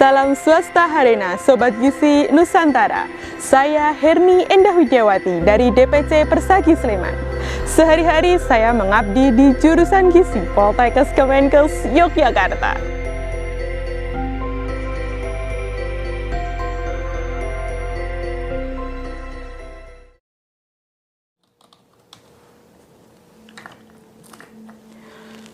Salam swasta Harena, Sobat Gizi Nusantara. Saya Herni Endah Widiawati dari DPC Persagi Sleman. Sehari-hari saya mengabdi di jurusan Gizi Poltekkes Kemenkes Yogyakarta.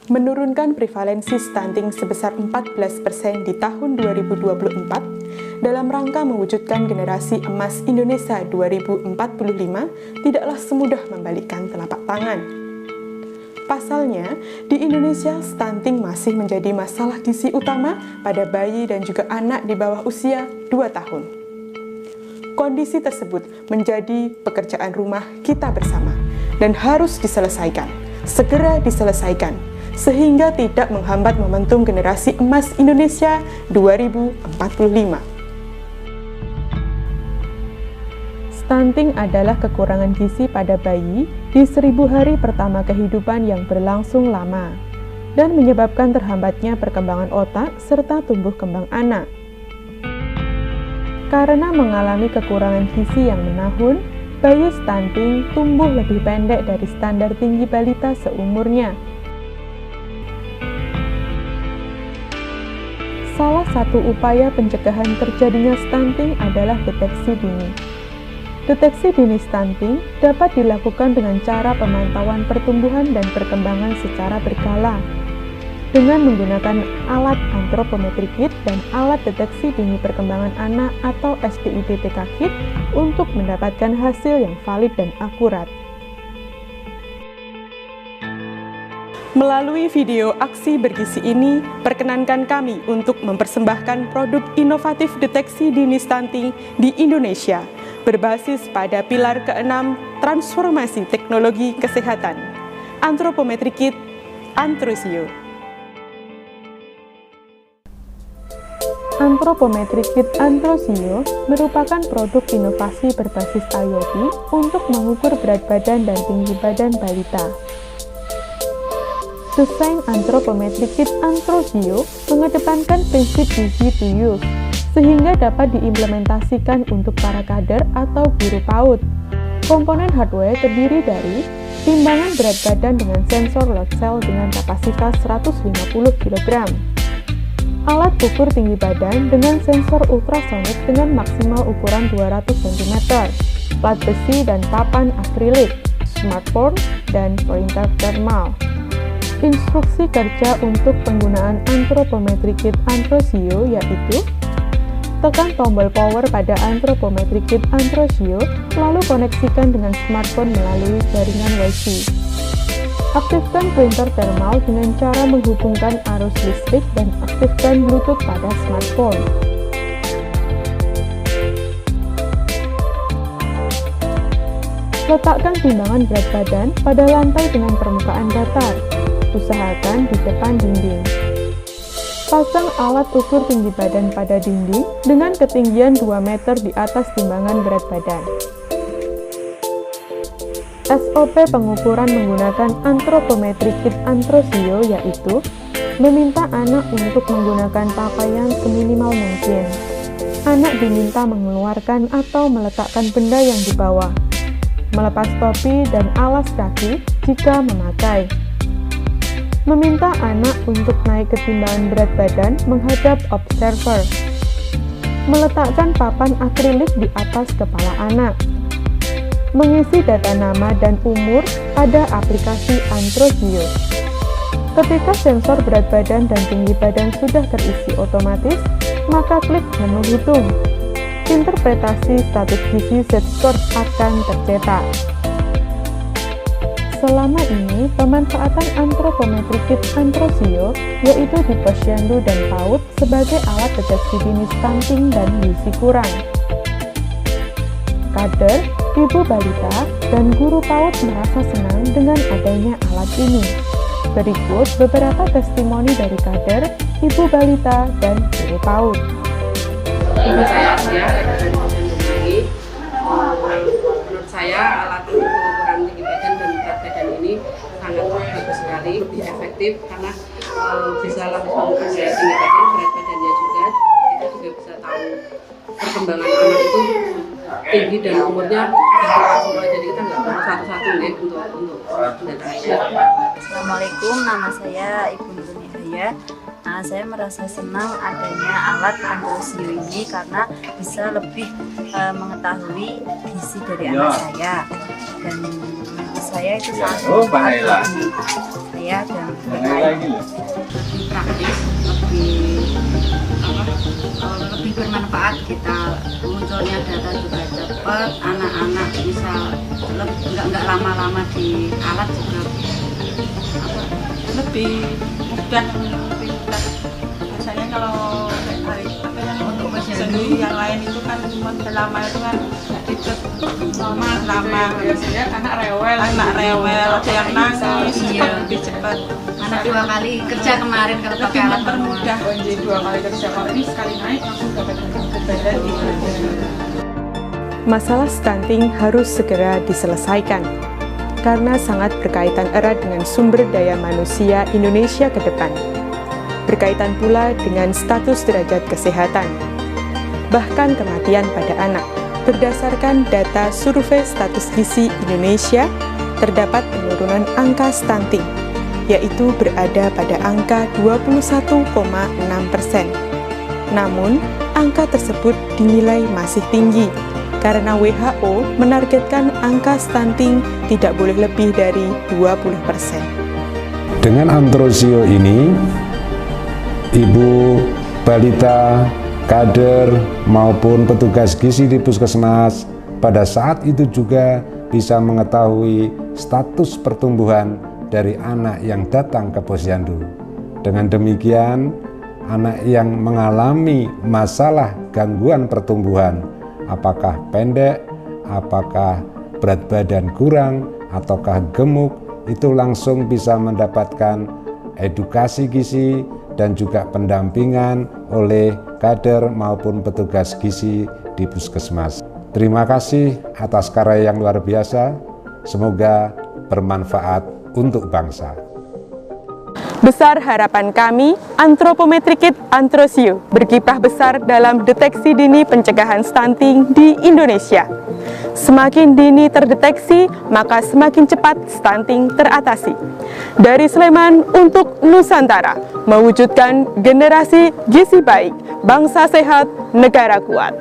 Menurunkan prevalensi stunting sebesar 14% di tahun 2024 dalam rangka mewujudkan generasi emas Indonesia 2045 tidaklah semudah membalikkan telapak tangan. Pasalnya, di Indonesia stunting masih menjadi masalah gizi utama pada bayi dan juga anak di bawah usia 2 tahun. Kondisi tersebut menjadi pekerjaan rumah kita bersama dan harus diselesaikan, segera diselesaikan, sehingga tidak menghambat momentum generasi emas Indonesia 2045. Stunting adalah kekurangan gizi pada bayi di 1000 hari pertama kehidupan yang berlangsung lama dan menyebabkan terhambatnya perkembangan otak serta tumbuh kembang anak. Karena mengalami kekurangan gizi yang menahun, bayi stunting tumbuh lebih pendek dari standar tinggi balita seumurnya. Salah satu upaya pencegahan terjadinya stunting adalah deteksi dini. Deteksi dini stunting dapat dilakukan dengan cara pemantauan pertumbuhan dan perkembangan secara berkala, dengan menggunakan alat antropometri kit dan alat deteksi dini perkembangan anak atau SDIDTK kit untuk mendapatkan hasil yang valid dan akurat. Melalui video aksi bergizi ini, perkenankan kami untuk mempersembahkan produk inovatif deteksi dini stunting di Indonesia, berbasis pada pilar ke-6 transformasi teknologi kesehatan, Antropometri Kit Antrosio. Antropometri Kit Antrosio merupakan produk inovasi berbasis IoT untuk mengukur berat badan dan tinggi badan balita. Desain Antropometri Kit Antrosio mengedepankan prinsip easy to use, sehingga dapat diimplementasikan untuk para kader atau guru PAUD. Komponen hardware terdiri dari timbangan berat badan dengan sensor load cell dengan kapasitas 150 kg, alat ukur tinggi badan dengan sensor ultrasonik dengan maksimal ukuran 200 cm, plat besi dan papan akrilik, smartphone, dan printer thermal. Instruksi kerja untuk penggunaan Antropometri Kit Antrosio yaitu: tekan tombol power pada Antropometri Kit Antrosio, lalu koneksikan dengan smartphone melalui jaringan Wi-Fi. Aktifkan printer thermal dengan cara menghubungkan arus listrik dan aktifkan Bluetooth pada smartphone. Letakkan timbangan berat badan pada lantai dengan permukaan datar. Usahakan di depan dinding. Pasang alat ukur tinggi badan pada dinding dengan ketinggian 2 meter di atas timbangan berat badan. SOP pengukuran menggunakan Antropometri Kit Antrosio yaitu: meminta anak untuk menggunakan pakaian seminimal mungkin. Anak diminta mengeluarkan atau meletakkan benda yang dibawa. Melepas topi dan alas kaki jika memakai. Meminta anak untuk naik ke timbangan berat badan menghadap observer. Meletakkan papan akrilik di atas kepala anak. Mengisi data nama dan umur pada aplikasi Antrosio. Ketika sensor berat badan dan tinggi badan sudah terisi otomatis, maka klik menu hitung. Interpretasi status gizi Z-score akan tercetak. Selama ini, pemanfaatan Antropometri Kit Antrosio yaitu di posyandu dan PAUD sebagai alat deteksi dini stunting dan gizi kurang. Kader, ibu balita, dan guru PAUD merasa senang dengan adanya alat ini. Berikut beberapa testimoni dari kader, ibu balita, dan guru PAUD. Saya Asia, menurut saya alat untuk pengukuran tinggi badan dan berat badan ini sangat bagus sekali, lebih efektif karena bisa langsung mengukur tinggi badan, berat badannya juga. Itu juga perkembangan anak itu tinggi dan umurnya semua, jadi kita nggak perlu satu-satu nih untuk pendataan. Assalamualaikum, nama saya Ibu Nurhaya. Saya merasa senang adanya alat Androsio ini karena bisa lebih mengetahui gizi dari anak saya, dan menurut saya itu sangat bermanfaat bagi saya dan Lebih praktis, lebih bermanfaat, kita munculnya data juga cepat, anak-anak bisa nggak lama-lama di alat juga lebih mudah. Biasanya kalau hari untuk sendiri yang lain itu kan model lama itu kan ribet, lama biasanya anak rewel, ada yang nangis, lebih cepat. anak 2 kali kerja kemarin kalau pakai alat mempermudah. Jadi 2 kali kerja, kalau ini sekali naik langsung dapat badan gitu. Masalah stunting harus segera diselesaikan karena sangat berkaitan erat dengan sumber daya manusia Indonesia ke depan. Berkaitan pula dengan status derajat kesehatan, bahkan kematian pada anak. Berdasarkan data Survei Status Gizi Indonesia, terdapat penurunan angka stunting, yaitu berada pada angka 21,6%. Namun, angka tersebut dinilai masih tinggi, karena WHO menargetkan angka stunting tidak boleh lebih dari 20%. Dengan Androsio ini, ibu, balita, kader, maupun petugas gizi di puskesmas pada saat itu juga bisa mengetahui status pertumbuhan dari anak yang datang ke posyandu. Dengan demikian, anak yang mengalami masalah gangguan pertumbuhan, apakah pendek, apakah berat badan kurang, ataukah gemuk, itu langsung bisa mendapatkan edukasi gizi dan juga pendampingan oleh kader maupun petugas gizi di puskesmas. Terima kasih atas karya yang luar biasa, semoga bermanfaat untuk bangsa. Besar harapan kami, Anthropometric Kit Androsio berkiprah besar dalam deteksi dini pencegahan stunting di Indonesia. Semakin dini terdeteksi, maka semakin cepat stunting teratasi. Dari Sleman untuk Nusantara, mewujudkan generasi gizi baik, bangsa sehat, negara kuat.